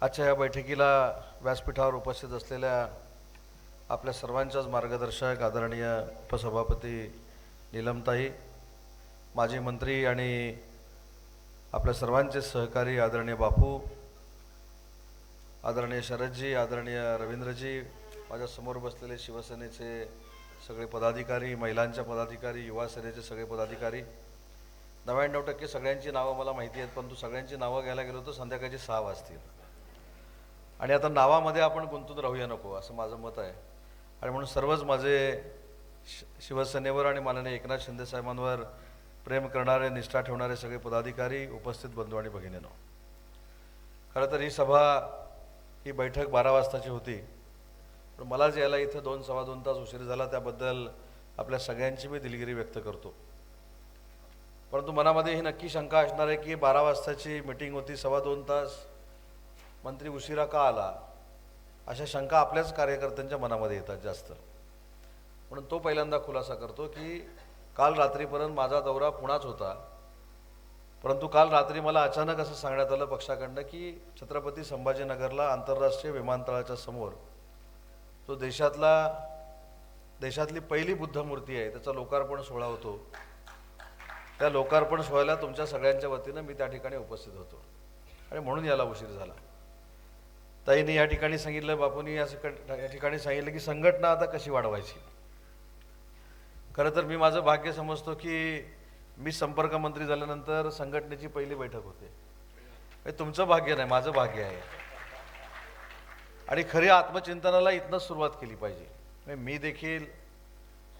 आजच्या या बैठकीला व्यासपीठावर उपस्थित असलेल्या आपल्या सर्वांच्याच मार्गदर्शक आदरणीय उपसभापती नीलमताई, माजी मंत्री आणि आपल्या सर्वांचे सहकारी आदरणीय बापू, आदरणीय शरदजी, आदरणीय रवींद्रजी, माझ्यासमोर बसलेले शिवसेनेचे सगळे पदाधिकारी, महिलांच्या पदाधिकारी, युवा सेनेचे सगळे पदाधिकारी, 99% सगळ्यांची नावं मला माहिती आहेत, परंतु सगळ्यांची नावं घ्यायला गेलो तर संध्याकाळची 6 वाजतील आणि आता नावामध्ये आपण गुंतून राहूया नको असं माझं मत आहे. आणि म्हणून सर्वच माझे शिवसेनेवर आणि माननीय एकनाथ शिंदे साहेबांवर प्रेम करणारे, निष्ठा ठेवणारे सगळे पदाधिकारी, उपस्थित बंधू आणि भगिनींनो, खरं तर ही बैठक 12 वाजताची होती, पण मला जे यायला इथं 2-2.25 तास उशीर झाला त्याबद्दल आपल्या सगळ्यांची मी दिलगिरी व्यक्त करतो. परंतु मनामध्ये ही नक्की शंका असणार आहे की 12 वाजताची मीटिंग होती, 2.25 तास मंत्री उशिरा का आला, अशा शंका आपल्याच कार्यकर्त्यांच्या मनामध्ये येतात जास्त. म्हणून तो पहिल्यांदा खुलासा करतो की काल रात्रीपर्यंत माझा दौरा पुण्याच होता, परंतु काल रात्री मला अचानक असं सांगण्यात आलं पक्षाकडनं की छत्रपती संभाजीनगरला आंतरराष्ट्रीय विमानतळाच्या समोर जो देशातली पहिली बुद्ध मूर्ती आहे त्याचा लोकार्पण सोहळा होतो. त्या लोकार्पण सोहळ्याला तुमच्या सगळ्यांच्या वतीनं मी त्या ठिकाणी उपस्थित होतो आणि म्हणून याला उशीर झाला. ताईंनी या ठिकाणी सांगितलं, बापूंनी या ठिकाणी सांगितलं की संघटना आता कशी वाढवायची. खरं तर मी माझं भाग्य समजतो की मी संपर्क मंत्री झाल्यानंतर संघटनेची पहिली बैठक होते. हे तुमचं भाग्य नाही, माझं भाग्य आहे. आणि खरी आत्मचिंतनाला इथनंच सुरुवात केली पाहिजे. मी देखील,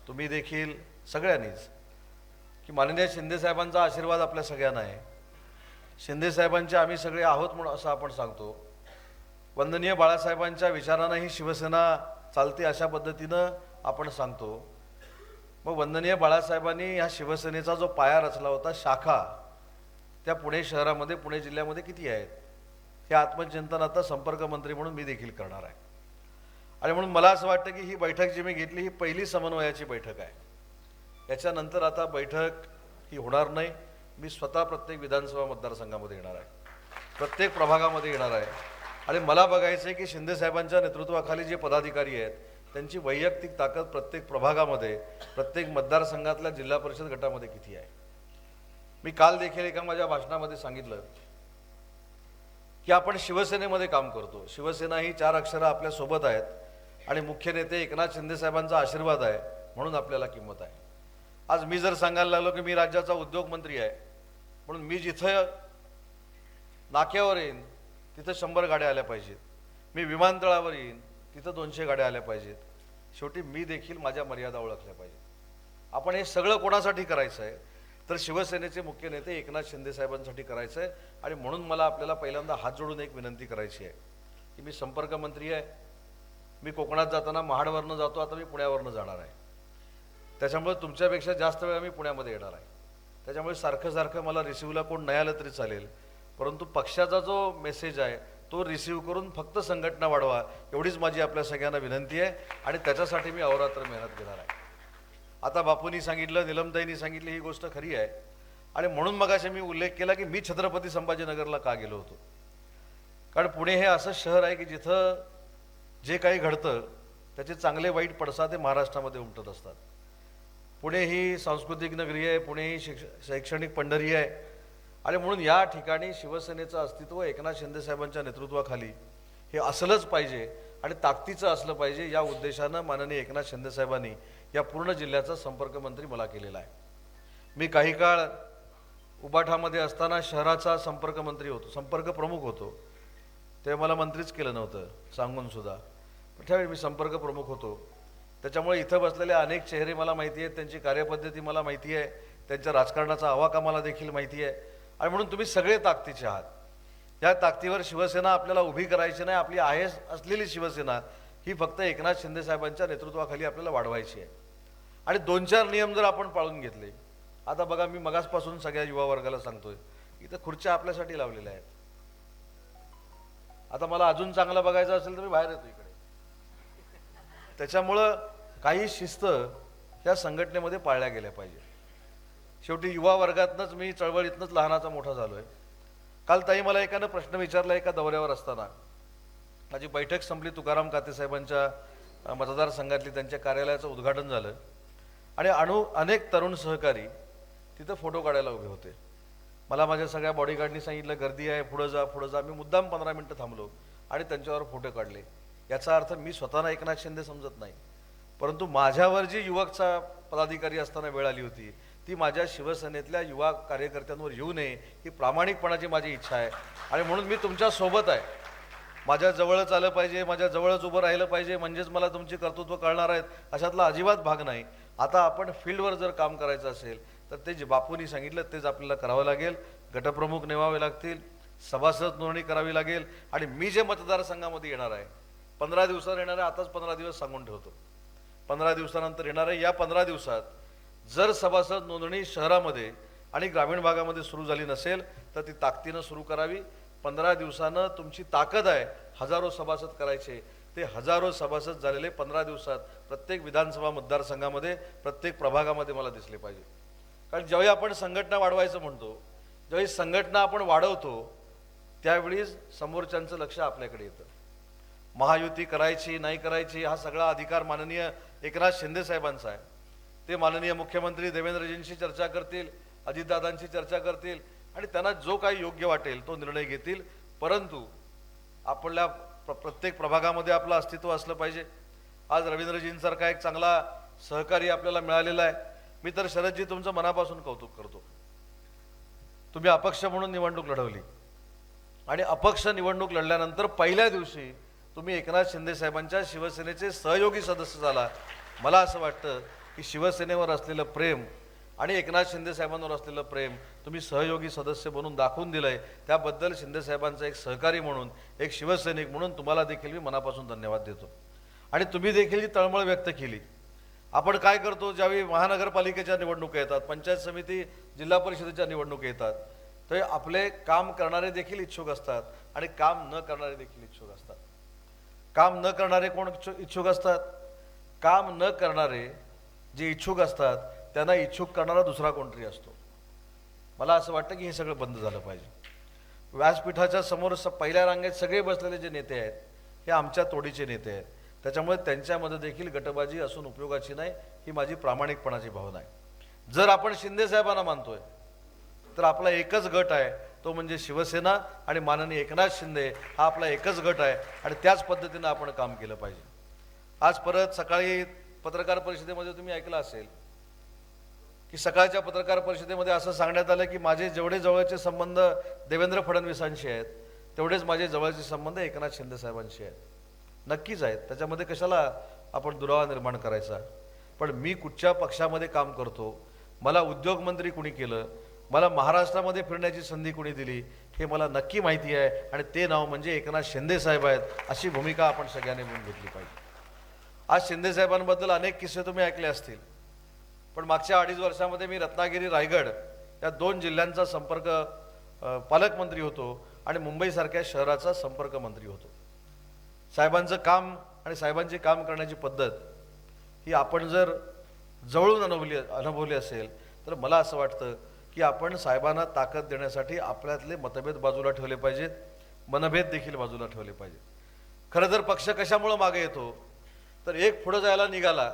तुम्ही देखील, सगळ्यांनीच, की माननीय शिंदे साहेबांचा आशीर्वाद आपल्या सगळ्यांना आहे. शिंदे साहेबांचे आम्ही सगळे आहोत म्हणून असं आपण सांगतो. वंदनीय बाळासाहेबांच्या विचारानं ही शिवसेना चालते अशा पद्धतीनं आपण सांगतो. मग वंदनीय बाळासाहेबांनी ह्या शिवसेनेचा जो पाया रचला होता, शाखा त्या पुणे शहरामध्ये, पुणे जिल्ह्यामध्ये किती आहेत, हे आत्मचिंतन आता संपर्क मंत्री म्हणून मी देखील करणार आहे. आणि म्हणून मला असं वाटतं की ही बैठक जी मी घेतली ही पहिली समन्वयाची बैठक आहे. याच्यानंतर आता बैठक ही होणार नाही. मी स्वतः प्रत्येक विधानसभा मतदारसंघामध्ये येणार आहे, प्रत्येक प्रभागामध्ये येणार आहे आणि मला बघायचं आहे की शिंदे साहेबांच्या नेतृत्वाखाली जे पदाधिकारी आहेत त्यांची वैयक्तिक ताकद प्रत्येक प्रभागामध्ये, प्रत्येक मतदारसंघातल्या जिल्हा परिषद गटामध्ये किती आहे. मी काल देखील एका माझ्या भाषणामध्ये सांगितलं की आपण शिवसेनेमध्ये काम करतो. शिवसेना ही 4 अक्षरं आपल्या सोबत आहेत आणि मुख्य नेते एकनाथ शिंदे साहेबांचा आशीर्वाद आहे म्हणून आपल्याला किंमत आहे. आज मी जर सांगायला लागलो की मी राज्याचा उद्योग मंत्री आहे म्हणून मी जिथं नाक्यावर येईन तिथं 100 गाड्या आल्या पाहिजेत, मी विमानतळावर येईन तिथं 200 गाड्या आल्या पाहिजेत. शेवटी मी देखील माझ्या मर्यादा ओळखल्या पाहिजेत. आपण हे सगळं कोणासाठी करायचं आहे तर शिवसेनेचे मुख्य नेते एकनाथ शिंदे साहेबांसाठी करायचं आहे. आणि म्हणून मला आपल्याला पहिल्यांदा हात जोडून एक विनंती करायची आहे की मी संपर्क मंत्री आहे. मी कोकणात जाताना महाडवरनं जातो, आता मी पुण्यावरनं जाणार आहे. त्याच्यामुळे तुमच्यापेक्षा जास्त वेळा मी पुण्यामध्ये येणार आहे. त्याच्यामुळे सारखं मला रिसिव्हला कोण नाही आलं तरी चालेल, परंतु पक्षाचा जो मेसेज आहे तो रिसीव्ह करून फक्त संघटना वाढवा एवढीच माझी आपल्या सगळ्यांना विनंती आहे. आणि त्याच्यासाठी मी अहोरात्र मेहनत घेणार आहे. आता बापूंनी सांगितलं, नीलमताईंनी सांगितली, ही गोष्ट खरी आहे. आणि म्हणून मगाशी मी उल्लेख केला की मी छत्रपती संभाजीनगरला का गेलो होतो. कारण पुणे हे असं शहर आहे की जिथं जे काही घडतं त्याचे चांगले वाईट पडसाद हे महाराष्ट्रामध्ये उमटत असतात. पुणे ही सांस्कृतिक नगरी आहे, पुणे ही शैक्षणिक पंढरी आहे. आणि म्हणून या ठिकाणी शिवसेनेचं अस्तित्व एकनाथ शिंदे साहेबांच्या नेतृत्वाखाली हे असलंच पाहिजे आणि ताकदीचं असलं पाहिजे. या उद्देशानं माननीय एकनाथ शिंदे साहेबांनी या पूर्ण जिल्ह्याचा संपर्क मंत्री मला केलेला आहे. मी काही काळ उबाठामध्ये असताना शहराचा संपर्क मंत्री होतो, संपर्क प्रमुख होतो. तेव्हा मला मंत्रीच केलं नव्हतं सांगून सुद्धा, पण त्यावेळी मी संपर्क प्रमुख होतो. त्याच्यामुळे इथं बसलेले अनेक चेहरे मला माहिती आहेत, त्यांची कार्यपद्धती मला माहिती आहे, त्यांच्या राजकारणाचा आवाका मला देखील माहिती आहे. आणि म्हणून तुम्ही सगळे ताकदीचे आहात. या ताकदीवर शिवसेना आपल्याला उभी करायची नाही. आपली आहे असलेली शिवसेना ही फक्त एकनाथ शिंदे साहेबांच्या नेतृत्वाखाली आपल्याला वाढवायची आहे. आणि 2-4 नियम जर आपण पाळून घेतले, आता बघा मी मगासपासून सगळ्या युवा वर्गाला सांगतोय, इथं खुर्च्या आपल्यासाठी लावलेल्या आहेत. आता मला अजून चांगलं बघायचं असेल तर मी बाहेर येतो इकडे. त्याच्यामुळं काही शिस्त या संघटनेमध्ये पाळल्या गेल्या पाहिजे. शेवटी युवा वर्गातनंच मी चळवळीतनंच लहानाचा मोठा झालोय. काल ताई मला एकानं प्रश्न विचारला एका दौऱ्यावर असताना माझी बैठक संपली, तुकाराम काते साहेबांच्या मतदारसंघातली त्यांच्या कार्यालयाचं उद्घाटन झालं आणि अनेक तरुण सहकारी तिथं फोटो काढायला उभे होते. मला माझ्या सगळ्या बॉडीगार्डनी सांगितलं गर्दी आहे, पुढं जा पुढं जा. मी मुद्दाम 15 मिनटं थांबलो आणि त्यांच्यावर फोटो काढले. याचा अर्थ मी स्वतःला एकनाथ शिंदे समजत नाही, परंतु माझ्यावर जी युवकचा पदाधिकारी असताना वेळ आली होती ती माझ्या शिवसेनेतल्या युवा कार्यकर्त्यांवर येऊ नये ही प्रामाणिकपणाची माझी इच्छा आहे. आणि म्हणून मी तुमच्या सोबत आहे. माझ्या जवळच आलं पाहिजे, माझ्या जवळच उभं राहिलं पाहिजे म्हणजेच मला तुमची कर्तृत्व कळणार आहेत अशातला अजिबात भाग नाही. आता आपण फील्डवर जर काम करायचं असेल तर ते जे बापूंनी सांगितलं तेच आपल्याला करावं लागेल. गटप्रमुख नेमावे लागतील, सभासद नोंदणी करावी लागेल आणि मी जे मतदारसंघामध्ये येणार आहे 15 दिवसात येणार आहे, आताच 15 दिवस सांगून ठेवतो, 15 दिवसानंतर येणार आहे. या 15 दिवसात जर सभासद नोंदणी शहरामध्ये आणि ग्रामीण भागामध्ये सुरू झाली नसेल तर ती ताकदीनं सुरू करावी. 15 दिवसानं तुमची ताकद आहे हजारो सभासद करायचे, ते हजारो सभासद झालेले 15 दिवसात प्रत्येक विधानसभा मतदारसंघामध्ये प्रत्येक प्रभागामध्ये मला दिसले पाहिजे. कारण ज्यावेळी आपण संघटना वाढवायचं म्हणतो, ज्यावेळी संघटना आपण वाढवतो त्यावेळी समोरच्यांचं लक्ष आपल्याकडे येतं. महायुती करायची नाही करायची हा सगळा अधिकार माननीय एकनाथ शिंदे साहेबांचा आहे. ते माननीय मुख्यमंत्री देवेंद्रजींशी चर्चा करतील, अजितदादांशी चर्चा करतील आणि त्यांना जो काही योग्य वाटेल तो निर्णय घेतील. परंतु आपल्या प्रत्येक प्रभागामध्ये आपलं अस्तित्व असलं पाहिजे. आज रवींद्रजींसारखा एक चांगला सहकारी आपल्याला मिळालेला आहे. मी तर शरदजी तुमचं मनापासून कौतुक करतो. तुम्ही अपक्ष म्हणून निवडणूक लढवली आणि अपक्ष निवडणूक लढल्यानंतर पहिल्या दिवशी तुम्ही एकनाथ शिंदे साहेबांच्या शिवसेनेचे सहयोगी सदस्य झाला. मला असं वाटतं की शिवसेनेवर असलेलं प्रेम आणि एकनाथ शिंदे साहेबांवर असलेलं प्रेम तुम्ही सहयोगी सदस्य म्हणून दाखवून दिलंय. त्याबद्दल शिंदे साहेबांचा एक सहकारी म्हणून, एक शिवसैनिक म्हणून तुम्हाला देखील मी मनापासून धन्यवाद देतो. आणि तुम्ही देखील ही तळमळ व्यक्त केली. आपण काय करतो, ज्यावेळी महानगरपालिकेच्या निवडणुका येतात, पंचायत समिती, जिल्हा परिषदेच्या निवडणुका येतात, तर आपले काम करणारे देखील इच्छुक असतात आणि काम न करणारे देखील इच्छुक असतात. काम न करणारे कोण इच्छुक असतात? काम न करणारे जे इच्छुक असतात त्यांना इच्छुक करणारा दुसरा कोणतरी असतो. मला असं वाटतं की हे सगळं बंद झालं पाहिजे. व्यासपीठाच्या समोर पहिल्या रांगेत सगळे बसलेले जे नेते आहेत हे आमच्या तोडीचे नेते आहेत. त्याच्यामुळे त्यांच्यामध्ये देखील गटबाजी असून उपयोगाची नाही, ही माझी प्रामाणिकपणाची भावना आहे. जर आपण शिंदे साहेबांना मानतोय तर आपला एकच गट आहे, तो म्हणजे शिवसेना आणि माननीय एकनाथ शिंदे हा आपला एकच गट आहे आणि त्याच पद्धतीनं आपण काम केलं पाहिजे. आज परत सकाळी पत्रकार परिषदेमध्ये तुम्ही ऐकलं असेल की सकाळच्या पत्रकार परिषदेमध्ये असं सांगण्यात आलं की माझे जेवढे जवळचे संबंध देवेंद्र फडणवीसांशी आहेत तेवढेच माझे जवळचे संबंध एकनाथ शिंदे साहेबांशी आहेत. नक्कीच आहेत, त्याच्यामध्ये कशाला आपण दुरावा निर्माण करायचा. पण मी कुठच्या पक्षामध्ये काम करतो, मला उद्योगमंत्री कुणी केलं, मला महाराष्ट्रामध्ये फिरण्याची संधी कुणी दिली हे मला नक्की माहिती आहे आणि ते नाव म्हणजे एकनाथ शिंदे साहेब आहेत. अशी भूमिका आपण सगळ्यांनी मिळून घेतली पाहिजे. आज शिंदे साहेबांबद्दल अनेक किस्से तुम्ही ऐकले असतील, पण मागच्या 2.5 वर्षामध्ये मी रत्नागिरी, रायगड या 2 जिल्ह्यांचा संपर्क पालकमंत्री होतो आणि मुंबईसारख्या शहराचा संपर्क मंत्री होतो. साहेबांचं काम आणि साहेबांची काम करण्याची पद्धत ही आपण जर जवळून अनुभवली असेल तर मला असं वाटतं की आपण साहेबांना ताकद देण्यासाठी आपल्यातले मतभेद बाजूला ठेवले पाहिजेत, मनभेद देखील बाजूला ठेवले पाहिजेत. खरं तर पक्ष कशामुळं मागे येतो तर एक पुढं जायला निघाला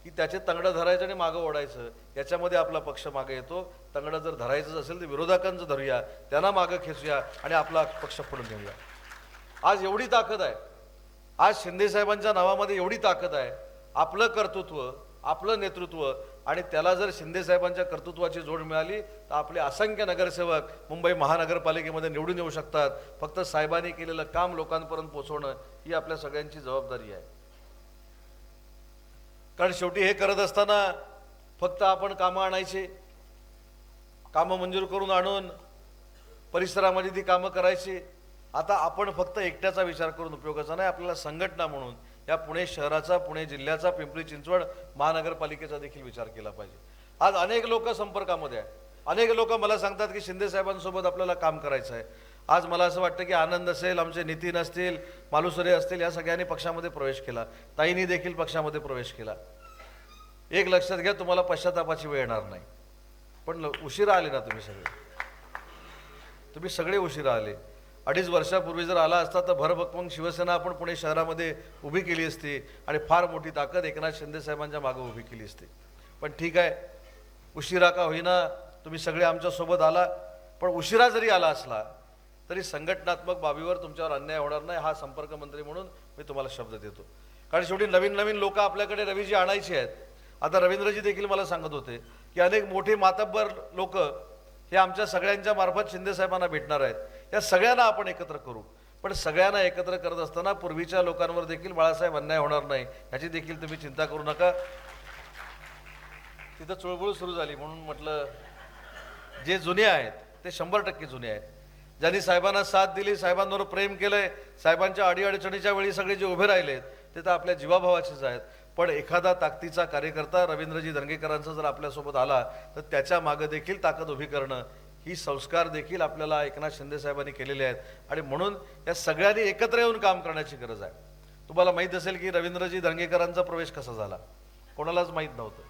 की त्याचे तंगडं धरायचं आणि मागं ओढायचं, याच्यामध्ये आपला पक्ष मागे येतो. तंगडं जर धरायचंच असेल तर विरोधकांचं धरूया, त्यांना मागं खेचूया आणि आपला पक्ष पुढे नेऊया. आज एवढी ताकद आहे, आज शिंदे साहेबांच्या नावामध्ये एवढी ताकद आहे. आपलं कर्तृत्व, आपलं नेतृत्व आणि त्याला जर शिंदे साहेबांच्या कर्तृत्वाची जोड मिळाली तर आपले असंख्य नगरसेवक मुंबई महानगरपालिकेमध्ये निवडून येऊ शकतात. फक्त साहेबांनी केलेलं काम लोकांपर्यंत पोहोचवणं ही आपल्या सगळ्यांची जबाबदारी आहे. कारण शेवटी हे करत असताना फक्त आपण कामं आणायची, कामं मंजूर करून आणून परिसरामध्ये ती कामं करायची. आता आपण फक्त एकट्याचा विचार करून उपयोगाचा नाही, आपल्याला संघटना म्हणून या पुणे शहराचा, पुणे जिल्ह्याचा, पिंपरी चिंचवड महानगरपालिकेचा देखील विचार केला पाहिजे. आज अनेक लोक संपर्कामध्ये आहे, अनेक लोक मला सांगतात की शिंदे साहेबांसोबत आपल्याला काम करायचं आहे. आज मला असं वाटतं की आनंद असेल, आमचे नितीन असतील, मालुसरे असतील, या सगळ्यांनी पक्षामध्ये प्रवेश केला. ताईंनी देखील पक्षामध्ये प्रवेश केला. एक लक्षात घ्या, तुम्हाला पश्चातापाची वेळ येणार नाही. पण उशिरा आले ना तुम्ही सगळे उशिरा आले. 2.5 वर्षापूर्वी जर आला असता तर भरभक्कम शिवसेना आपण पुणे शहरामध्ये उभी केली असती आणि फार मोठी ताकद एकनाथ शिंदे साहेबांच्या मागे उभी केली असती. पण ठीक आहे, उशिरा का होईना तुम्ही सगळे आमच्यासोबत आला. पण उशिरा जरी आला असला तरी संघटनात्मक बाबीवर तुमच्यावर अन्याय होणार नाही, हा संपर्क मंत्री म्हणून मी तुम्हाला शब्द देतो. कारण शेवटी नवीन नवीन लोक आपल्याकडे रवीजी आणायची आहेत. आता रवींद्रजी देखील मला सांगत होते की अनेक मोठे मातब्बर लोक हे आमच्या सगळ्यांच्या मार्फत शिंदे साहेबांना भेटणार आहेत. या सगळ्यांना आपण एकत्र करू. पण सगळ्यांना एकत्र करत असताना पूर्वीच्या लोकांवर देखील बाळासाहेब अन्याय होणार नाही याची देखील तुम्ही चिंता करू नका. तिथं चुळबुळ सुरू झाली म्हणून म्हटलं जे जुने आहेत ते 100% जुने आहेत. ज्यांनी साहेबांना साथ दिली, साहेबांवर प्रेम केलंय, साहेबांच्या अडीअडचणीच्या वेळी सगळे जे उभे राहिलेत ते तर आपल्या जीवाभावाचेच आहेत. पण एखादा ताकदीचा कार्यकर्ता रवींद्रजी धंगेकरांचा जर आपल्यासोबत आला तर त्याच्या मागे देखील ताकद उभी करणं ही संस्कार देखील आपल्याला एकनाथ शिंदे साहेबांनी केलेले आहेत. आणि म्हणून या सगळ्यांनी एकत्र येऊन काम करण्याची गरज आहे. तुम्हाला माहीत असेल की रवींद्रजी धंगेकरांचा प्रवेश कसा झाला, कोणालाच माहीत नव्हतं.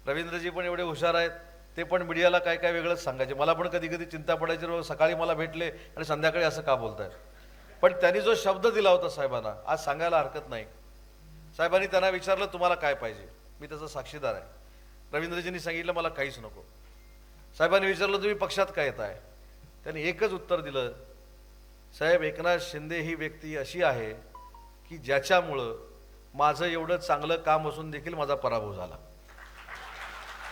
रवींद्रजी पण एवढे हुशार आहेत, ते पण मीडियाला काय काय वेगळंच सांगायचे. मला पण कधी कधी चिंता पडायची, सकाळी मला भेटले आणि संध्याकाळी असं का बोलतायत. पण त्यांनी जो शब्द दिला होता साहेबांना, आज सांगायला हरकत नाही. साहेबांनी त्यांना विचारलं तुम्हाला काय पाहिजे, मी त्याचा साक्षीदार आहे. रवींद्रजींनी सांगितलं मला काहीच नको. साहेबांनी विचारलं तुम्ही पक्षात काय येत आहे, त्यांनी एकच उत्तर दिलं, साहेब एकनाथ शिंदे ही व्यक्ती अशी आहे की ज्याच्यामुळं माझं एवढं चांगलं काम असून देखील माझा पराभव झाला.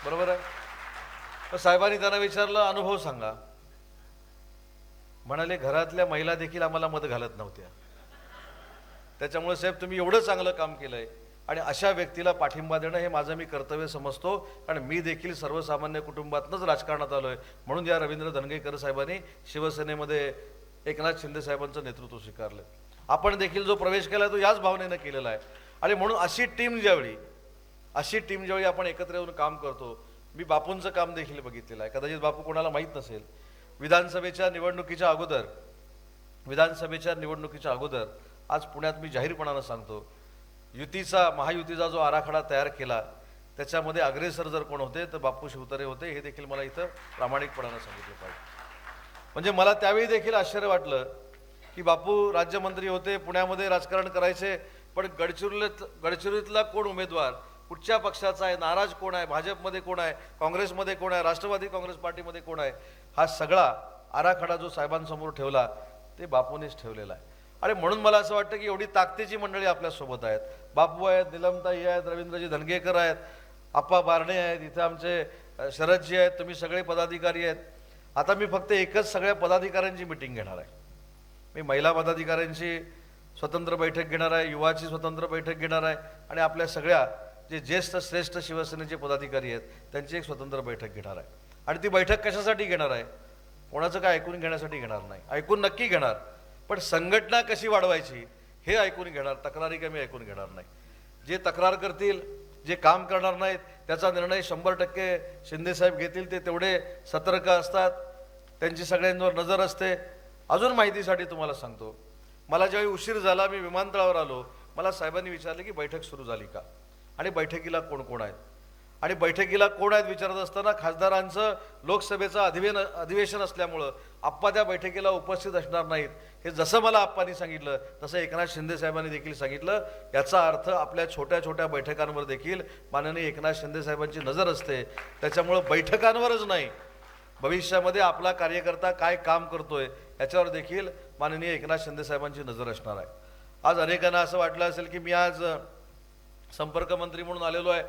बरोबर आहे. तर साहेबांनी त्यांना विचारलं अनुभव सांगा. म्हणाले घरातल्या महिला देखील आम्हाला मत घालत नव्हत्या, त्याच्यामुळे साहेब तुम्ही एवढं चांगलं काम केलंय आणि अशा व्यक्तीला पाठिंबा देणं हे माझं मी कर्तव्य समजतो. कारण मी देखील सर्वसामान्य कुटुंबातनंच राजकारणात आलोय. म्हणून या रवींद्र धंगेकर साहेबांनी शिवसेनेमध्ये एकनाथ शिंदे साहेबांचं नेतृत्व स्वीकारलं. आपण देखील जो प्रवेश केला तो याच भावनेनं केलेला आहे. आणि म्हणून अशी टीम ज्यावेळी आपण एकत्र येऊन काम करतो. मी बापूंचं काम देखील बघितलेलं आहे, कदाचित बापू कोणाला माहीत नसेल. विधानसभेच्या निवडणुकीच्या अगोदर आज पुण्यात मी जाहीरपणानं सांगतो, महायुतीचा जो आराखडा तयार केला त्याच्यामध्ये अग्रेसर जर कोण होते तर बापू शिवतारे होते. हे देखील मला इथं प्रामाणिकपणानं सांगितलं पाहिजे. म्हणजे मला त्यावेळी देखील आश्चर्य वाटलं की बापू राज्यमंत्री होते, पुण्यामध्ये राजकारण करायचे, पण गडचिरोलीतला कोण उमेदवार कुठच्या पक्षाचा आहे, नाराज कोण आहे, भाजपमध्ये कोण आहे, काँग्रेसमध्ये कोण आहे, राष्ट्रवादी काँग्रेस पार्टीमध्ये कोण आहे, हा सगळा आराखडा जो साहेबांसमोर ठेवला ते बापूनेच ठेवलेला आहे. आणि म्हणून मला असं वाटतं की एवढी ताकदीची मंडळी आपल्यासोबत आहेत. बापू आहेत, निलमताई आहेत, रवींद्रजी धनगेकर आहेत, आप्पा बारणे आहेत, इथं आमचे शरदजी आहेत, तुम्ही सगळे पदाधिकारी आहेत. आता मी फक्त एकच सगळ्या पदाधिकाऱ्यांची मिटिंग घेणार आहे. मी महिला पदाधिकाऱ्यांची स्वतंत्र बैठक घेणार आहे, युवाची स्वतंत्र बैठक घेणार आहे आणि आपल्या सगळ्या जे ज्येष्ठ श्रेष्ठ शिवसेनेचे पदाधिकारी आहेत त्यांची एक स्वतंत्र बैठक घेणार आहे. आणि ती बैठक कशासाठी घेणार आहे, कोणाचं काय ऐकून घेण्यासाठी घेणार नाही, ऐकून नक्की घेणार, पण संघटना कशी वाढवायची हे ऐकून घेणार, तक्रारी कमी ऐकून घेणार नाही. जे तक्रार करतील, जे काम करणार नाहीत त्याचा निर्णय 100% शिंदेसाहेब घेतील. ते तेवढे सतर्क असतात, त्यांची सगळ्यांवर नजर असते. अजून माहितीसाठी तुम्हाला सांगतो, मला ज्यावेळी उशीर झाला, मी विमानतळावर आलो, मला साहेबांनी विचारले की बैठक सुरू झाली का आणि बैठकीला कोण कोण आहेत. आणि बैठकीला कोण आहेत विचारत असताना खासदारांचं लोकसभेचं अधिवेशन असल्यामुळं आप्पा त्या बैठकीला उपस्थित असणार नाहीत हे जसं मला आप्पांनी सांगितलं तसं एकनाथ शिंदे साहेबांनी देखील सांगितलं. याचा अर्थ आपल्या छोट्या छोट्या बैठकांवर देखील माननीय एकनाथ शिंदे साहेबांची नजर असते. त्याच्यामुळं बैठकांवरच नाही, भविष्यामध्ये आपला कार्यकर्ता काय काम करतोय याच्यावर देखील माननीय एकनाथ शिंदे साहेबांची नजर असणार आहे. आज अनेकांना असं वाटलं असेल की मी आज संपर्क मंत्री म्हणून आलेलो आहे,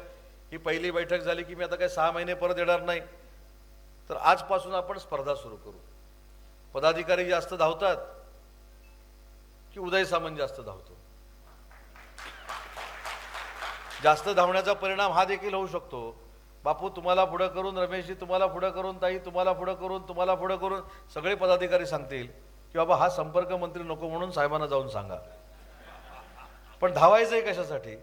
ही पहिली बैठक झाली की मी आता काय 6 महिने परत येणार नाही. तर आजपासून आपण स्पर्धा सुरू करू. पदाधिकारी जास्त धावतात की उदय सामंत जास्त धावतो. जास्त धावण्याचा परिणाम हा देखील होऊ शकतो. बापू तुम्हाला पुढं करून, रमेशजी तुम्हाला पुढं करून, ताई तुम्हाला पुढं करून, तुम्हाला पुढं करून सगळे पदाधिकारी सांगतील की बाबा हा संपर्क मंत्री नको म्हणून साहेबांना जाऊन सांगा. पण धावायचंय कशासाठी?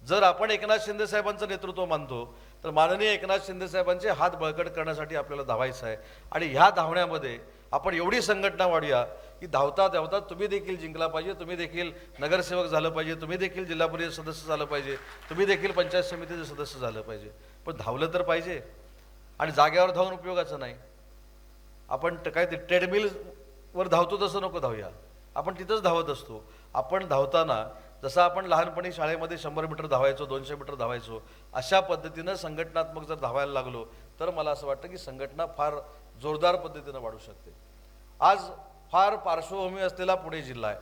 जर आपण एकनाथ शिंदे साहेबांचं नेतृत्व मानतो तर माननीय एकनाथ शिंदे साहेबांचे हात बळकट करण्यासाठी आपल्याला धावायचं आहे. आणि ह्या धावण्यामध्ये आपण एवढी संघटना वाढूया की धावता धावता तुम्ही देखील जिंकला पाहिजे, तुम्ही देखील नगरसेवक झालं पाहिजे, तुम्ही देखील जिल्हा परिषद सदस्य झालं पाहिजे, तुम्ही देखील पंचायत समितीचे सदस्य झालं पाहिजे. पण धावलं तर पाहिजे. आणि जाग्यावर धावून उपयोगाचं नाही. आपण काय ते ट्रेडमिल वर धावतो तसं नको धावूया, आपण तिथंच धावत असतो. आपण धावताना जसं आपण लहानपणी शाळेमध्ये 100 मीटर धावायचो, 200 मीटर धावायचो, अशा पद्धतीनं संघटनात्मक जर धावायला लागलो तर मला असं वाटतं की संघटना फार जोरदार पद्धतीनं वाढू शकते. आज फार पार्श्वभूमी असलेला पुणे जिल्हा आहे.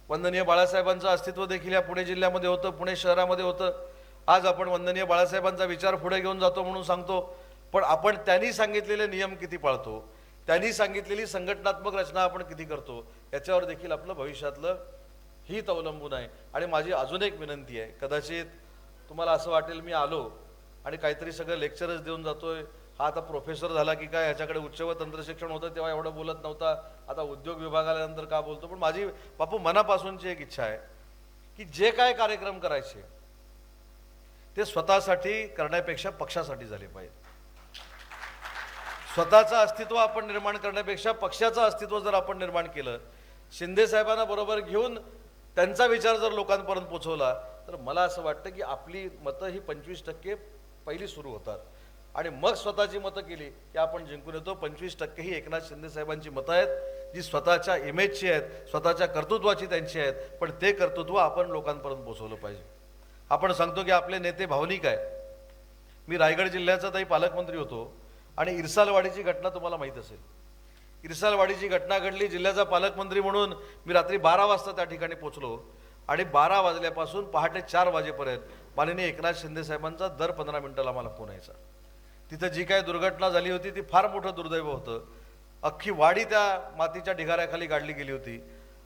वंदनीय बाळासाहेबांचं अस्तित्व देखील या पुणे जिल्ह्यामध्ये होतं, पुणे शहरामध्ये होतं. आज आपण वंदनीय बाळासाहेबांचा विचार पुढे घेऊन जातो म्हणून सांगतो, पण आपण त्यांनी सांगितलेले नियम किती पाळतो, त्यांनी सांगितलेली संघटनात्मक रचना आपण किती करतो, याच्यावर देखील आपलं भविष्यातलं हित अवलंबून आहे. आणि माझी अजून एक विनंती आहे, कदाचित तुम्हाला असं वाटेल मी आलो आणि काहीतरी सगळं लेक्चरच देऊन जातोय, हा आता प्रोफेसर झाला की काय, ह्याच्याकडे उच्च व तंत्रशिक्षण होतं तेव्हा एवढं बोलत नव्हता, आता उद्योग विभाग आल्यानंतर का बोलतो. पण माझी बापू मनापासूनची एक इच्छा आहे की जे काय कार्यक्रम करायचे ते स्वतःसाठी करण्यापेक्षा पक्षासाठी झाले पाहिजे. स्वतःचं अस्तित्व आपण निर्माण करण्यापेक्षा पक्षाचं अस्तित्व जर आपण निर्माण केलं, शिंदे साहेबांना बरोबर घेऊन त्यांचा विचार जर लोकांपर्यंत पोहोचवला, तर मला असं वाटतं की आपली मतं ही 25% पहिली सुरू होतात आणि मग स्वतःची मतं केली की आपण जिंकून येतो. 25% ही एकनाथ शिंदे साहेबांची मतं आहेत, जी स्वतःच्या इमेजची आहेत, स्वतःच्या कर्तृत्वाची त्यांची आहेत, पण ते कर्तृत्व आपण लोकांपर्यंत पोहोचवलं पाहिजे. आपण सांगतो की आपले नेते भावनिक आहेत. मी रायगड जिल्ह्याचा ताई पालकमंत्री होतो आणि इरसालवाडीची घटना तुम्हाला माहीत असेल. इरसालवाडीची घटना घडली, जिल्ह्याचा पालकमंत्री म्हणून मी रात्री 12 वाजता त्या ठिकाणी पोहोचलो आणि 12 वाजल्यापासून पहाटे 4 वाजेपर्यंत माननीय एकनाथ शिंदे साहेबांचा दर 15 मिनिटाला मला फोन यायचा. तिथं जी काय दुर्घटना झाली होती ती फार मोठं दुर्दैव होतं. अख्खी वाडी त्या मातीच्या ढिगाऱ्याखाली गाडली गेली होती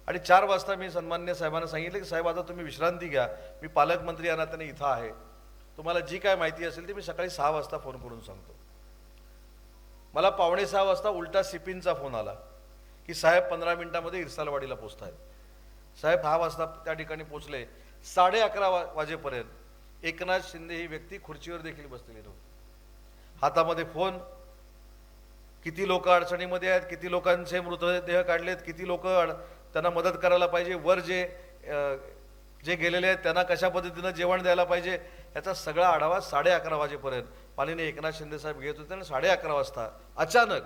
आणि 4 वाजता मी सन्मान्य साहेबांना सांगितलं की साहेब आता तुम्ही विश्रांती घ्या, मी पालकमंत्री या नात्याने इथं आहे, तुम्हाला जी काय माहिती असेल ती मी सकाळी 6 वाजता फोन करून सांगतो. मला 5:45 वाजता उलटा सिपिनचा फोन आला की साहेब 15 मिनिटामध्ये इरसालवाडीला पोचतायत. साहेब 6 वाजता त्या ठिकाणी पोचले. 11:30 वाजेपर्यंत एकनाथ शिंदे ही व्यक्ती खुर्चीवर देखील बसलेली नव्हती. हातामध्ये फोन, किती लोक अडचणीमध्ये आहेत, किती लोकांचे मृतदेह काढलेत, किती लोक त्यांना मदत करायला पाहिजे, वर जे गेलेले आहेत त्यांना कशा पद्धतीनं जेवण द्यायला पाहिजे, याचा सगळा आढावा 11:30 वाजेपर्यंत माननीय एकनाथ शिंदे साहेब घेत होते. आणि 11:30 वाजता अचानक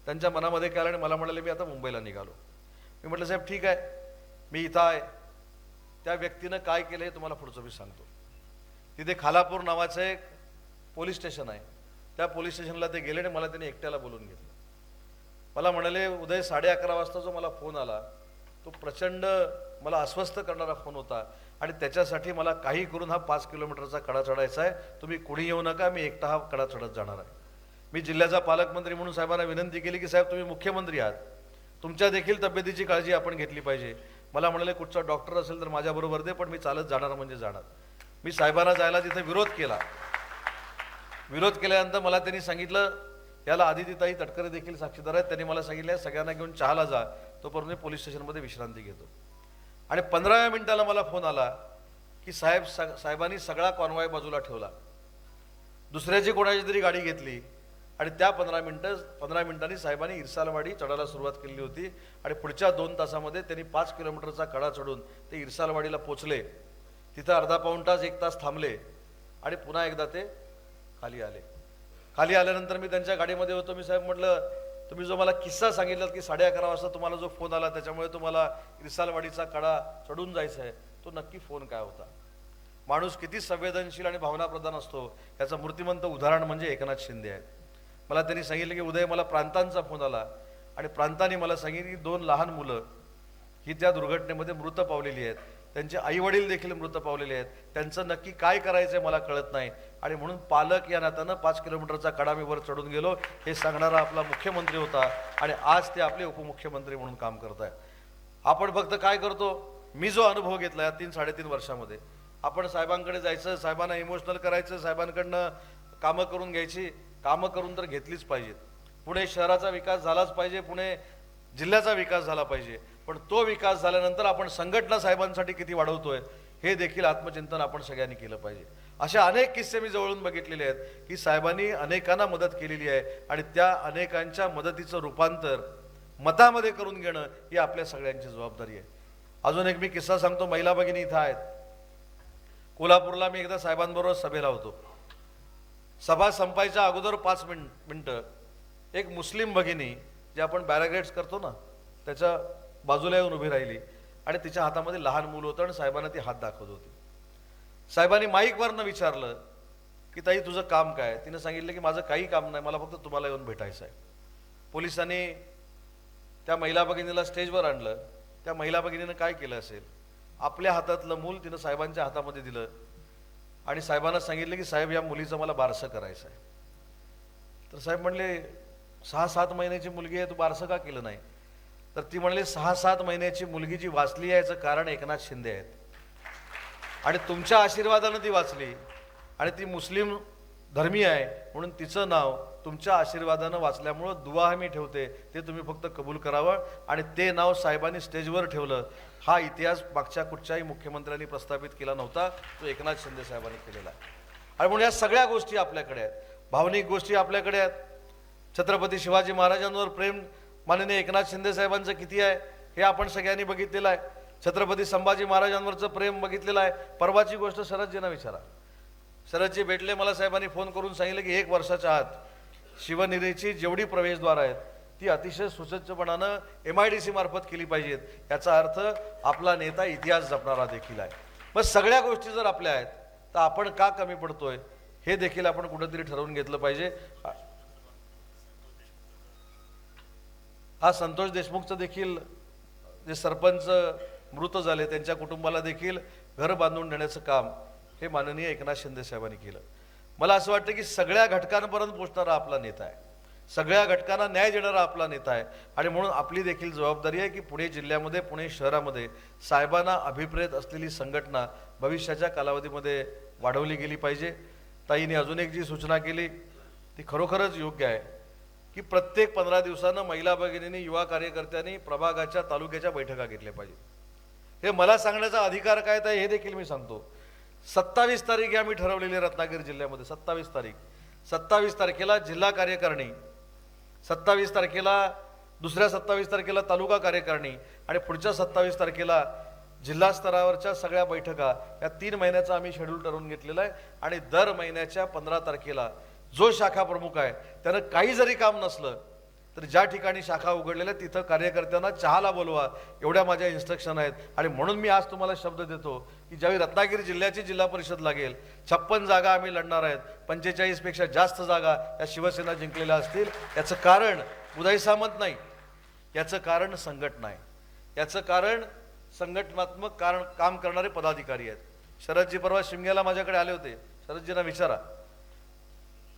त्यांच्या मनामध्ये काय आलं आणि मला म्हणाले मी आता मुंबईला निघालो. मी म्हटलं साहेब ठीक आहे, मी इथं आहे. त्या व्यक्तीनं काय केलं हे तुम्हाला पुढचं मी सांगतो. तिथे खालापूर नावाचं एक पोलीस स्टेशन आहे, त्या पोलीस स्टेशनला ते गेले आणि मला त्यांनी एकट्याला बोलून घेतलं. मला म्हणाले उदय 11:30 वाजता जो मला फोन आला तो प्रचंड मला अस्वस्थ करणारा फोन होता आणि त्याच्यासाठी मला काही करून हा 5 किलोमीटरचा कडा चढायचा आहे, तुम्ही कुणी येऊ नका, मी एकटा हा कडा चढत जाणार आहे. मी जिल्ह्याचा पालकमंत्री म्हणून साहेबांना विनंती केली की साहेब तुम्ही मुख्यमंत्री आहात, तुमच्या देखील तब्येतीची काळजी आपण घेतली पाहिजे. मला म्हणाले कुठचा डॉक्टर असेल तर माझ्याबरोबर दे, पण मी चालत जाणार म्हणजे जाणार. मी साहेबांना जायला तिथे विरोध केला. विरोध केल्यानंतर मला त्यांनी सांगितलं, याला आदितीताई तटकरे देखील साक्षीदार आहेत, त्यांनी मला सांगितलं सगळ्यांना घेऊन चहाला जा, तोपर्यंत मी पोलीस स्टेशनमध्ये विश्रांती घेतो. आणि 15व्या मिनिटाला मला फोन आला की साहेबांनी सगळा कॉन्वॉय बाजूला ठेवला, दुसऱ्याची कोणाची तरी गाडी घेतली आणि त्या 15 मिनिटांनी साहेबांनी इरसालवाडी चढायला सुरुवात केली होती. आणि पुढच्या 2 तासामध्ये त्यांनी 5 किलोमीटरचा कडा चढून ते इरसालवाडीला पोचले. तिथं अर्धा पाऊण तास 1 तास थांबले आणि पुन्हा एकदा ते खाली आले. खाली आल्यानंतर मी त्यांच्या गाडीमध्ये होतो. मी साहेब म्हटलं तुम्ही जो मला किस्सा सांगितला की 11:30 वाजता तुम्हाला जो फोन आला त्याच्यामुळे तुम्हाला इरसालवाडीचा कडा चढून जायचं आहे, तो नक्की फोन काय होता. माणूस किती संवेदनशील आणि भावनाप्रधान असतो याचं मूर्तिमंत उदाहरण म्हणजे एकनाथ शिंदे आहेत. मला त्यांनी सांगितलं की उदय मला प्रांतांचा फोन आला आणि प्रांतांनी मला सांगितलं की 2 लहान मुलं ही त्या दुर्घटनेमध्ये मृत पावलेली आहेत, त्यांचे आईवडील देखील मृत पावलेले आहेत, त्यांचं नक्की काय करायचं मला कळत नाही आणि म्हणून पालक या नात्यानं 5 किलोमीटरचा कडा मी वर चढून गेलो. हे सांगणारा आपला मुख्यमंत्री होता आणि आज ते आपले उपमुख्यमंत्री म्हणून काम करत आहेत. आपण फक्त काय करतो, मी जो अनुभव घेतला या 3-3.5 वर्षामध्ये, आपण साहेबांकडे जायचं, साहेबांना इमोशनल करायचं, साहेबांकडनं कामं करून घ्यायची. कामं करून तर घेतलीच पाहिजेत. पुणे शहराचा विकास झालाच पाहिजे, पुणे जिल्ह्याचा विकास झाला पाहिजे, पण तो विकास झाल्यानंतर आपण संघटना साहेबांसाठी किती वाढवतोय हे देखील आत्मचिंतन आपण सगळ्यांनी केलं पाहिजे. असे अनेक किस्से मी जवळून बघितलेले आहेत की साहेबांनी अनेकांना मदत केलेली आहे आणि त्या अनेकांच्या मदतीचं रूपांतर मतामध्ये करून घेणं ही आपल्या सगळ्यांची जबाबदारी आहे. अजून एक मी किस्सा सांगतो. महिला भगिनी इथं आहेत. कोल्हापूरला मी एकदा साहेबांबरोबर सभेला होतो. सभा संपायच्या अगोदर 5 मिनिटं एक मुस्लिम भगिनी, जे आपण बॅरिकेड्स करतो ना, त्याच्या बाजूला येऊन उभी राहिली आणि तिच्या हातामध्ये लहान मूल होतं आणि साहेबांना ती हात दाखवत होती. साहेबांनी माईकवरनं विचारलं की ताई तुझं काम काय? तिनं सांगितलं की माझं काही काम नाही, मला फक्त तुम्हाला येऊन भेटायचं आहे. पोलिसांनी त्या महिला भगिनीला स्टेजवर आणलं. त्या महिला भगिनीनं काय केलं असेल, आपल्या हातातलं मूल तिनं साहेबांच्या हातामध्ये दिलं आणि साहेबांना सांगितलं की साहेब या मुलीचं मला बारसं करायचं आहे. तर साहेब म्हणले 6-7 महिन्याची मुलगी आहे, तू बारसं का केलं नाही? तर ती म्हणली 6-7 महिन्याची मुलगी जी वाचली आहे याचं कारण एकनाथ शिंदे आहेत आणि तुमच्या आशीर्वादानं ती वाचली आणि ती मुस्लिम धर्मीय आहे म्हणून तिचं नाव तुमच्या आशीर्वादानं वाचल्यामुळं दुआ मी ठेवते, ते तुम्ही फक्त कबूल करावं. आणि ते नाव साहेबांनी स्टेजवर ठेवलं. हा इतिहास मागच्या कुठच्याही मुख्यमंत्र्यांनी प्रस्थापित केला नव्हता, तो एकनाथ शिंदे साहेबांनी केलेला आहे. आणि म्हणून या सगळ्या गोष्टी आपल्याकडे आहेत, भावनिक गोष्टी आपल्याकडे आहेत. छत्रपती शिवाजी महाराजांवर प्रेम माननीय एकनाथ शिंदे साहेबांचं किती आहे हे आपण सगळ्यांनी बघितलेलं आहे. छत्रपती संभाजी महाराजांवरचं प्रेम बघितलेलं आहे. परवाची गोष्ट शरदजींना विचारा. शरदजी भेटले, मला साहेबांनी फोन करून सांगितलं की 1 वर्षाच्या आत शिवनिरीची जेवढी प्रवेशद्वार आहेत ती अतिशय सुसज्जपणानं MIDC मार्फत केली पाहिजेत. याचा अर्थ आपला नेता इतिहास जपणारा देखील आहे. मग सगळ्या गोष्टी जर आपल्या आहेत तर आपण का कमी पडतोय हे देखील आपण कुठेतरी ठरवून घेतलं पाहिजे. हा संतोष देशमुखचं देखील जे सरपंच मृत झाले त्यांच्या कुटुंबाला देखील घर बांधून देण्याचं काम हे माननीय एकनाथ शिंदे साहेबांनी केलं. मला असं वाटतं की सगळ्या घटकांपर्यंत पोहोचणारा आपला नेता आहे, सगळ्या घटकांना न्याय देणारा आपला नेता आहे. आणि म्हणून आपली देखील जबाबदारी आहे की पुणे जिल्ह्यामध्ये, पुणे शहरामध्ये साहेबांना अभिप्रेत असलेली संघटना भविष्याच्या कालावधीमध्ये वाढवली गेली पाहिजे. ताईने अजून एक जी सूचना केली ती खरोखरच योग्य आहे की प्रत्येक 15 दिवसानं महिला भगिनींनी, युवा कार्यकर्त्यांनी प्रभागाच्या, तालुक्याच्या बैठका घेतल्या पाहिजे. हे मला सांगण्याचा अधिकार काय आहे हे देखील मी सांगतो. 27 तारीख आम्ही ठरवलेली रत्नागिरी जिल्ह्यामध्ये. 27 तारखेला जिल्हा कार्यकारिणी, 27 तारखेला, दुसऱ्या 27 तारखेला तालुका कार्यकारिणी आणि पुढच्या 27 तारखेला जिल्हा स्तरावरच्या सगळ्या बैठका. या 3 महिन्याचा आम्ही शेड्यूल ठरवून घेतलेला आहे. आणि दर महिन्याच्या 15 तारखेला जो शाखा प्रमुख आहे त्यानं काही जरी काम नसलं तर ज्या ठिकाणी शाखा उघडलेल्या तिथं कार्यकर्त्यांना चहाला बोलवा, एवढ्या माझ्या इन्स्ट्रक्शन आहेत. आणि म्हणून मी आज तुम्हाला शब्द देतो की ज्यावेळी रत्नागिरी जिल्ह्याची जिल्हा परिषद लागेल, 56 जागा आम्ही लढणार आहेत, 45 पेक्षा जास्त जागा या शिवसेना जिंकलेल्या असतील. याचं कारण उदय सामंत नाही, याचं कारण संघटना आहे, याचं कारण संघटनात्मक काम करणारे पदाधिकारी आहेत. शरदजी परवा शिमग्याला माझ्याकडे आले होते. शरदजींना विचारा,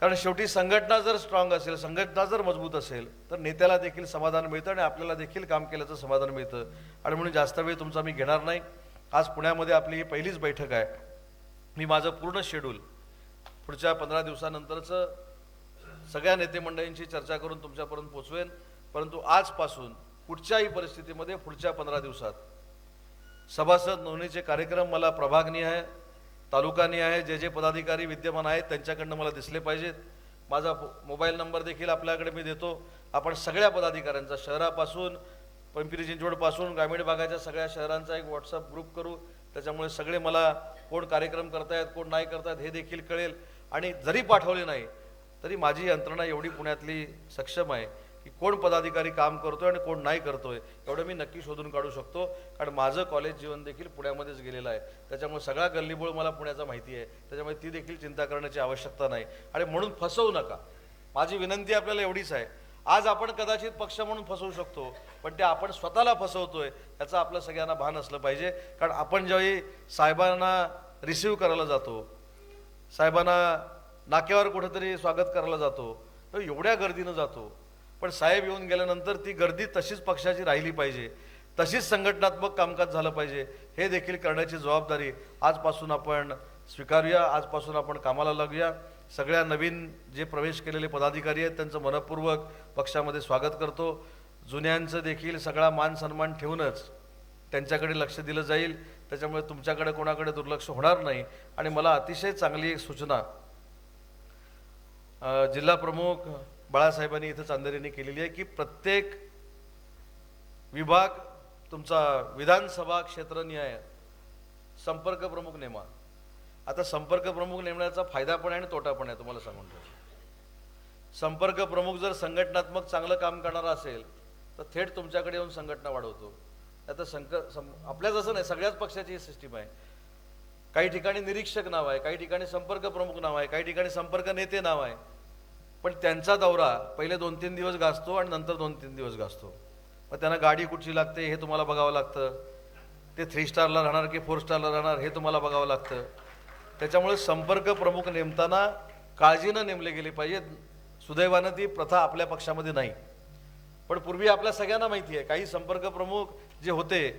कारण शेवटी संघटना जर स्ट्रॉंग असेल, संघटना जर मजबूत असेल तर नेत्याला देखील समाधान मिळतं आणि आपल्याला देखील काम केल्याचं समाधान मिळतं. आणि म्हणून जास्त वेळ तुमचा मी घेणार नाही. आज पुण्यामध्ये आपली ही पहिलीच बैठक आहे. मी माझं पूर्ण शेड्यूल पुढच्या 15 दिवसानंतरचं सगळ्या नेते मंडळींची चर्चा करून तुमच्यापर्यंत पोचवेन. परंतु आजपासून कुठच्याही परिस्थितीमध्ये पुढच्या 15 दिवसात सभासद नोंदणीचे कार्यक्रम मला प्रभागनिहाय, तालुकानिहाय जे पदाधिकारी विद्यमान आहेत त्यांच्याकडनं मला दिसले पाहिजेत. माझा मोबाईल नंबर देखील आपल्याकडे मी देतो. आपण सगळ्या पदाधिकाऱ्यांचा, शहरापासून, पिंपरी चिंचवडपासून ग्रामीण भागाच्या सगळ्या शहरांचा एक व्हॉट्सअप ग्रुप करू. त्याच्यामुळे सगळे मला कोण कार्यक्रम करतायत, कोण नाही करतायत हे देखील कळेल. आणि जरी पाठवले नाही तरी माझी यंत्रणा एवढी पुण्यातली सक्षम आहे की कोण पदाधिकारी काम करतोय आणि कोण नाही करतोय एवढं मी नक्की शोधून काढू शकतो. कारण माझं कॉलेज जीवन देखील पुण्यामध्येच गेलेलं आहे. त्याच्यामुळे सगळा गल्लीबोळ मला पुण्याचा माहिती आहे. त्याच्यामुळे ती देखील चिंता करण्याची आवश्यकता नाही. आणि म्हणून फसवू नका. माझी विनंती आपल्याला एवढीच आहे. आज आपण कदाचित पक्ष म्हणून फसवू शकतो, पण ते आपण स्वतःला फसवतोय याचं आपलं सगळ्यांना भान असलं पाहिजे. कारण आपण ज्यावेळी साहेबांना रिसीव्ह करायला जातो, साहेबांना नाक्यावर कुठेतरी स्वागत करायला जातो, तर एवढ्या गर्दीनं जातो. पण साहेब येऊन गेल्यानंतर ती गर्दी तशीच पक्षाची राहिली पाहिजे, तशीच संघटनात्मक कामकाज झालं पाहिजे. हे देखील करण्याची जबाबदारी आजपासून आपण स्वीकारूया. आजपासून आपण कामाला लागूया. सगळ्या नवीन जे प्रवेश केलेले पदाधिकारी आहेत त्यांचं मनपूर्वक पक्षामध्ये स्वागत करतो. जुन्यांचं देखील सगळा मान सन्मान ठेवूनच त्यांच्याकडे लक्ष दिलं जाईल. त्याच्यामुळे तुमच्याकडे कोणाकडे दुर्लक्ष होणार नाही. आणि मला अतिशय चांगली एक सूचना जिल्हा प्रमुख बाळासाहेबांनी इथं चांदेरीने केलेली आहे की प्रत्येक विभाग तुमचा विधानसभा क्षेत्रनिहाय संपर्क प्रमुख नेमा. आता संपर्क प्रमुख नेमण्याचा फायदा पण आहे आणि तोटा पण आहे. तुम्हाला सांगून ठेवतो, संपर्क प्रमुख जर संघटनात्मक चांगलं काम करणारा असेल तर थेट तुमच्याकडे येऊन संघटना वाढवतो. आता आपल्याच असं नाही, सगळ्याच पक्षाची ही सिस्टीम आहे. काही ठिकाणी निरीक्षक नाव आहे, काही ठिकाणी संपर्क प्रमुख नाव आहे, काही ठिकाणी संपर्क नेते नाव आहे. पण त्यांचा दौरा पहिले 2-3 दिवस गाजतो आणि नंतर 2-3 दिवस गाजतो. मग त्यांना गाडी कुठची लागते हे तुम्हाला बघावं लागतं. ते 3 स्टारला राहणार की 4 स्टारला राहणार हे तुम्हाला बघावं लागतं. त्याच्यामुळे संपर्क प्रमुख नेमताना काळजीनं नेमले गेले पाहिजेत. सुदैवानं ती प्रथा आपल्या पक्षामध्ये नाही. पण पूर्वी आपल्या सगळ्यांना माहिती आहे, काही संपर्क प्रमुख जे होते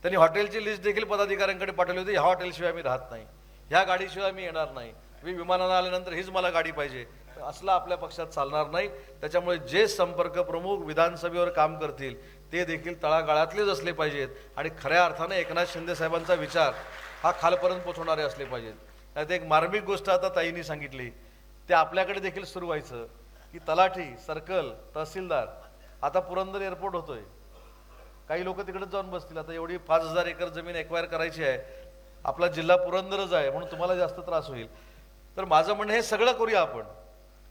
त्यांनी हॉटेलची लिस्ट देखील पदाधिकाऱ्यांकडे पाठवली होती. ह्या हॉटेलशिवाय मी राहत नाही, ह्या गाडीशिवाय मी येणार नाही, मी विमानानं आल्यानंतर हीच मला गाडी पाहिजे. असला आपल्या पक्षात चालणार नाही. त्याच्यामुळे जे संपर्क प्रमुख विधानसभेवर काम करतील ते देखील तळागाळातलेच असले पाहिजेत आणि खऱ्या अर्थाने एकनाथ शिंदे साहेबांचा विचार हा खालपर्यंत पोहोचवणारे असले पाहिजेत. नाही एक मार्मिक गोष्ट आता ताईंनी सांगितली, ते आपल्याकडे देखील सुरू व्हायचं की तलाठी, सर्कल, तहसीलदार. आता पुरंदर एअरपोर्ट होतोय, काही लोक तिकडेच जाऊन बसतील. आता एवढी 5,000 एकर जमीन एक्वायर करायची आहे, आपला जिल्हा पुरंदरच आहे म्हणून तुम्हाला जास्त त्रास होईल. तर माझं म्हणणं हे सगळं करूया आपण.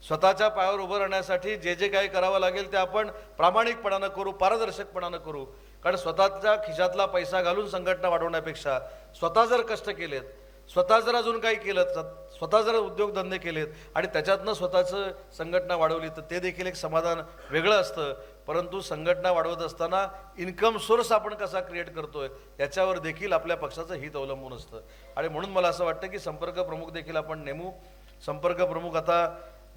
स्वतःच्या पायावर उभं राहण्यासाठी जे जे काही करावं लागेल ते आपण प्रामाणिकपणानं करू, पारदर्शकपणानं करू. कारण स्वतःच्या खिशातला पैसा घालून संघटना वाढवण्यापेक्षा स्वतः जर कष्ट केलेत, स्वतः जर अजून काही केलं, स्वतः जर उद्योगधंदे केलेत आणि त्याच्यातनं स्वतःचं संघटना वाढवली तर ते देखील एक समाधान वेगळं असतं. परंतु संघटना वाढवत असताना इन्कम सोर्स आपण कसा क्रिएट करतोय याच्यावर देखील आपल्या पक्षाचं हित अवलंबून असतं. आणि म्हणून मला असं वाटतं की संपर्क प्रमुख देखील आपण नेमू. संपर्क प्रमुख आता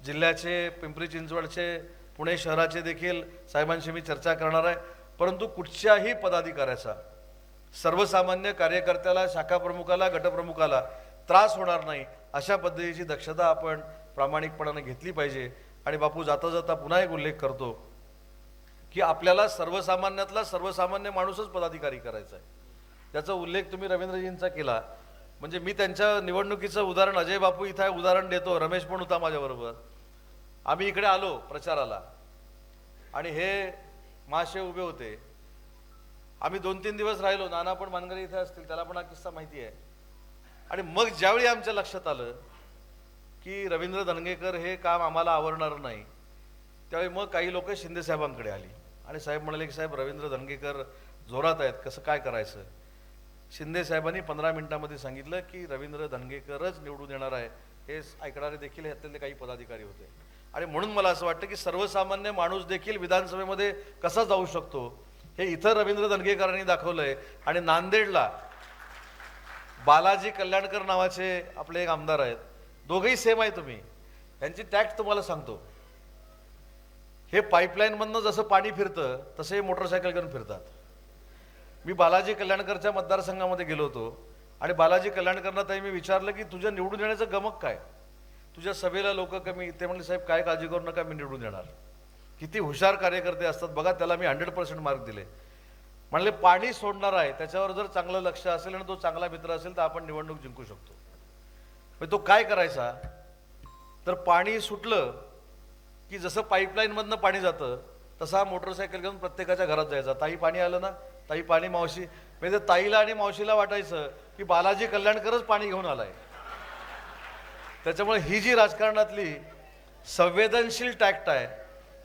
जिल्ह्याचे, पिंपरी चिंचवडचे, पुणे शहराचे देखील साहेबांशी मी चर्चा करणार आहे. परंतु कुठच्याही पदाधिकाऱ्याचा, सर्वसामान्य कार्यकर्त्याला, शाखा प्रमुखाला, गटप्रमुखाला त्रास होणार नाही अशा पद्धतीची दक्षता आपण प्रामाणिकपणाने घेतली पाहिजे. आणि बापू, जाता जाता पुन्हा एक उल्लेख करतो की आपल्याला सर्वसामान्यातला सर्वसामान्य माणूसच पदाधिकारी करायचा आहे. त्याचा उल्लेख तुम्ही रवींद्रजींचा केला. म्हणजे मी त्यांच्या निवडणुकीचं उदाहरण, अजय बापू इथं उदाहरण देतो, रमेश पण होता माझ्याबरोबर. आम्ही इकडे आलो प्रचाराला आणि हे महाशय उभे होते. आम्ही 2-3 दिवस राहिलो. नाना पण मानगरे इथे असतील, त्याला पण हा किस्सा माहिती आहे. आणि मग ज्यावेळी आमच्या लक्षात आलं की रवींद्र धंगेकर हे काम आम्हाला आवडणार नाही, त्यावेळी मग काही लोक शिंदे साहेबांकडे आली आणि साहेब म्हणाले की साहेब, रवींद्र धंगेकर जोरात आहेत, कसं काय करायचं. शिंदे साहेबांनी 15 मिनिटांमध्ये सांगितलं की रवींद्र धंगेकरच निवडून येणार आहे. हे ऐकणारे देखील यातले काही पदाधिकारी होते. आणि म्हणून मला असं वाटतं की सर्वसामान्य माणूस देखील विधानसभेमध्ये कसा जाऊ शकतो हे इथं रवींद्र धंगेकरांनी दाखवलंय. आणि नांदेडला बालाजी कल्याणकर नावाचे आपले एक आमदार आहेत, दोघेही सेम आहे. तुम्ही यांची टॅक्ट तुम्हाला सांगतो. हे पाईपलाईन मधनं जसं पाणी फिरतं तसं हे मोटरसायकल घेऊन फिरतात. मी बालाजी कल्याणकरच्या मतदारसंघामध्ये गेलो होतो आणि बालाजी कल्याणकरना ताई मी विचारलं की तुझ्या निवडून येण्याचं गमक काय, तुझ्या सभेला लोक कमी. ते म्हणले साहेब काय काळजी करू नका, मी निवडून येणार. किती हुशार कार्यकर्ते असतात बघा, त्याला मी 100% मार्क दिले. म्हणले पाणी सोडणार आहे, त्याच्यावर जर चांगलं लक्ष असेल आणि तो चांगला मित्र असेल तर आपण निवडणूक जिंकू शकतो. मग तो काय करायचा, तर पाणी सुटलं की जसं पाईपलाईन मधनं पाणी जातं तसा मोटरसायकल घेऊन प्रत्येकाच्या घरात जायचा. ताई पाणी आलं ना, ताई पाणी, मावशी. म्हणजे ताईला आणि मावशीला वाटायचं की बालाजी कल्याणकरच पाणी घेऊन आलाय. त्याच्यामुळे ही जी राजकारणातली संवेदनशील टॅक्ट आहे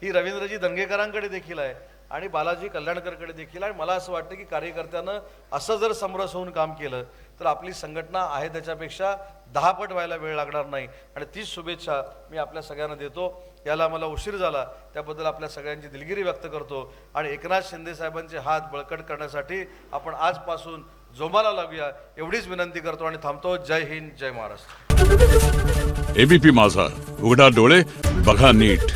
ही रवींद्रजी धंगेकरांकडे देखील आहे आणि बालाजी कल्याणकरकडे देखील. आणि मला असं वाटतं की कार्यकर्त्यानं असं जर समरस होऊन काम केलं तर आपली संघटना आहे त्याच्यापेक्षा 10 पट व्हायला वेळ लागणार नाही. आणि तीच शुभेच्छा मी आपल्या सगळ्यांना देतो. याला मला उशीर झाला त्याबद्दल आपल्या सगळ्यांची दिलगिरी व्यक्त करतो. आणि एकनाथ शिंदे साहेबांचे हात बळकट करण्यासाठी आपण आजपासून जोमाला लागूया एवढीच विनंती करतो आणि थांबतो. जय हिंद, जय महाराष्ट्र. एबीपी माझा, उघडा डोळे बघा नीट.